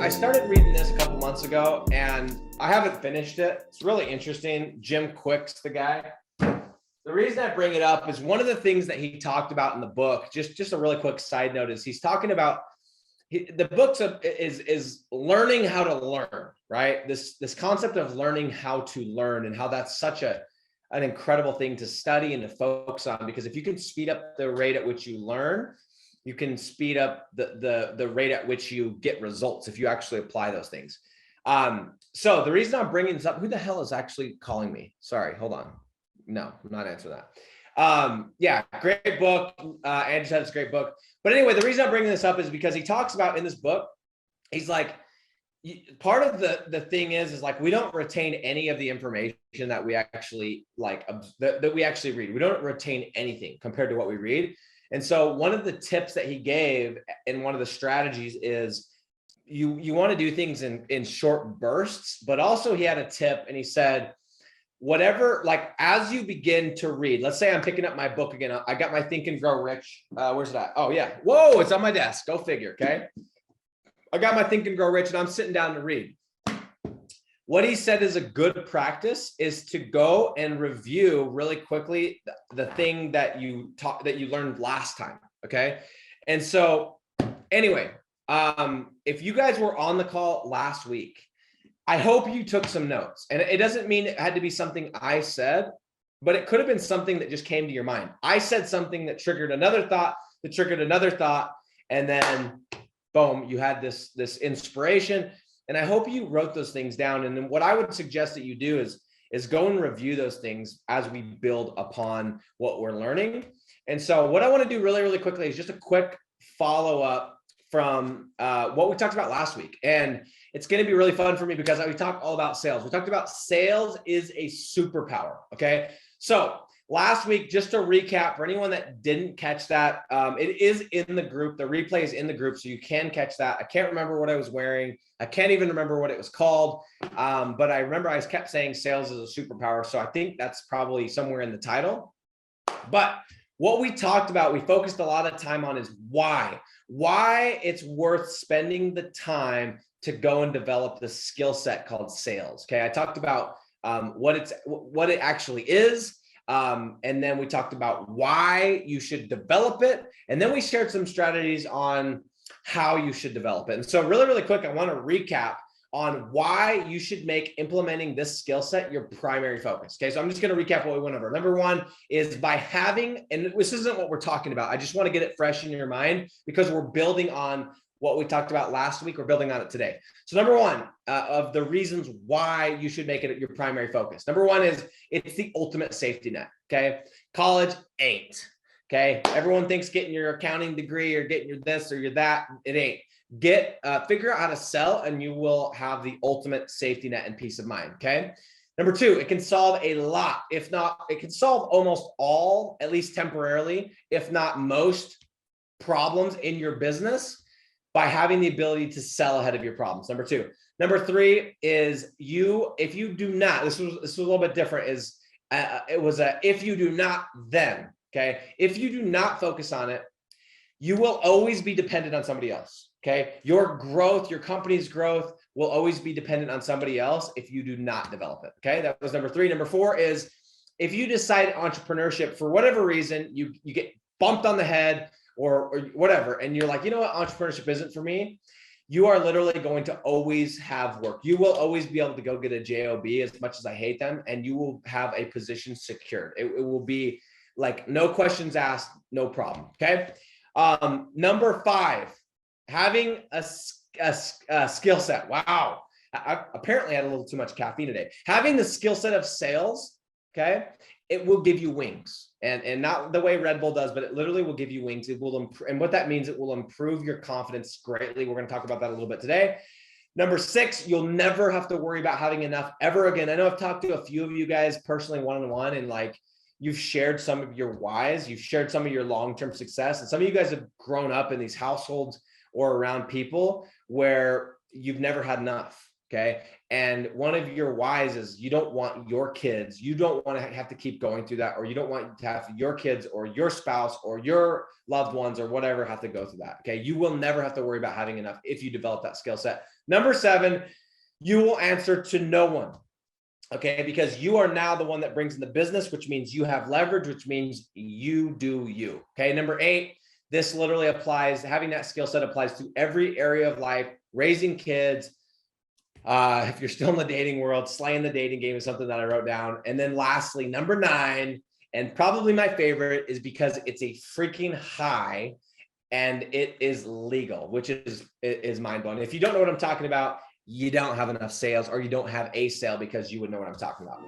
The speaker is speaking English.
I started reading this a couple months ago and I haven't finished it. It's really interesting. Jim Quick's the guy. The reason I bring it up is one of the things that he talked about in the book, just a really quick side note, is he's talking about the book is learning how to learn, right? This concept of learning how to learn and how that's such an incredible thing to study and to focus on, because if you can speed up the rate at which you learn, you can speed up the rate at which you get results if you actually apply those things. So the reason I'm bringing this up, who the hell is actually calling me? Sorry, hold on. No, I'm not answering that. Yeah, great book. Andrew said it's a great book. But anyway, the reason I'm bringing this up is because he talks about in this book, he's like, part of the thing is like, we don't retain any of the information that we actually like, that we actually read. We don't retain anything compared to what we read. And so one of the tips that he gave in one of the strategies is you want to do things in short bursts, but also he had a tip and he said, whatever, like as you begin to read, let's say I'm picking up my book again. I got my Think and Grow Rich. Where's it at? Oh yeah. Whoa, it's on my desk. Go figure. Okay. I got my Think and Grow Rich and I'm sitting down to read. What he said is a good practice is to go and review really quickly the thing that you learned last time. Okay. And so anyway, if you guys were on the call last week, I hope you took some notes, and it doesn't mean it had to be something I said, but it could have been something that just came to your mind. I said something that triggered another thought, and then boom, you had this inspiration. And I hope you wrote those things down. And then what I would suggest that you do is go and review those things as we build upon what we're learning. And so what I want to do really, really quickly is just a quick follow-up from what we talked about last week. And it's going to be really fun for me because we talked all about sales. We talked about sales is a superpower. Okay. So last week, just to recap for anyone that didn't catch that, it is in the group. The replay is in the group, so you can catch that. I can't remember what I was wearing. I can't even remember what it was called. But I remember I kept saying sales is a superpower. So I think that's probably somewhere in the title. But what we talked about, we focused a lot of time on is why it's worth spending the time to go and develop the skill set called sales. Okay. I talked about what it actually is. And then we talked about why you should develop it. And then we shared some strategies on how you should develop it. And so really, really quick, I want to recap on why you should make implementing this skill set your primary focus. Okay. So I'm just going to recap what we went over. Number one is by having, and this isn't what we're talking about. I just want to get it fresh in your mind because we're building on what we talked about last week. We're building on it today. So number one of the reasons why you should make it your primary focus. Number one is it's the ultimate safety net. Okay. College ain't. Okay. Everyone thinks getting your accounting degree or getting your this or your that. It ain't. Figure out how to sell and you will have the ultimate safety net and peace of mind. Okay. Number two, it can solve a lot. If not, it can solve almost all, at least temporarily, if not most problems in your business by having the ability to sell ahead of your problems. Number two. Number three is if you do not, this was a little bit different, if you do not, then, okay? If you do not focus on it, you will always be dependent on somebody else, okay? Your growth, your company's growth will always be dependent on somebody else if you do not develop it, okay? That was number three. Number four is if you decide entrepreneurship for whatever reason, you get bumped on the head or whatever, and you're like, you know what, entrepreneurship isn't for me, you are literally going to always have work. You will always be able to go get a job, as much as I hate them, and you will have a position secured. It will be like no questions asked, no problem, okay? Number five, having a skill set. Wow, I apparently had a little too much caffeine today. Having the skill set of sales, okay, it will give you wings. And not the way Red Bull does, but it literally will give you wings. It will and what that means, it will improve your confidence greatly. We're going to talk about that a little bit today. Number six, you'll never have to worry about having enough ever again. I know I've talked to a few of you guys personally one-on-one, and like you've shared some of your whys, you've shared some of your long-term success, and some of you guys have grown up in these households or around people where you've never had enough. Okay. And one of your whys is you don't want your kids, you don't want to have to keep going through that, or you don't want to have your kids or your spouse or your loved ones or whatever have to go through that. Okay. You will never have to worry about having enough if you develop that skill set. Number 7, you will answer to no one. Okay. Because you are now the one that brings in the business, which means you have leverage, which means you do you. Okay. Number 8, this literally applies, having that skill set applies to every area of life, raising kids. If you're still in the dating world, slaying the dating game is something that I wrote down. And then lastly, number 9, and probably my favorite, is because it's a freaking high and it is legal, which is mind blowing. If you don't know what I'm talking about, you don't have enough sales, or you don't have a sale, because you would know what I'm talking about.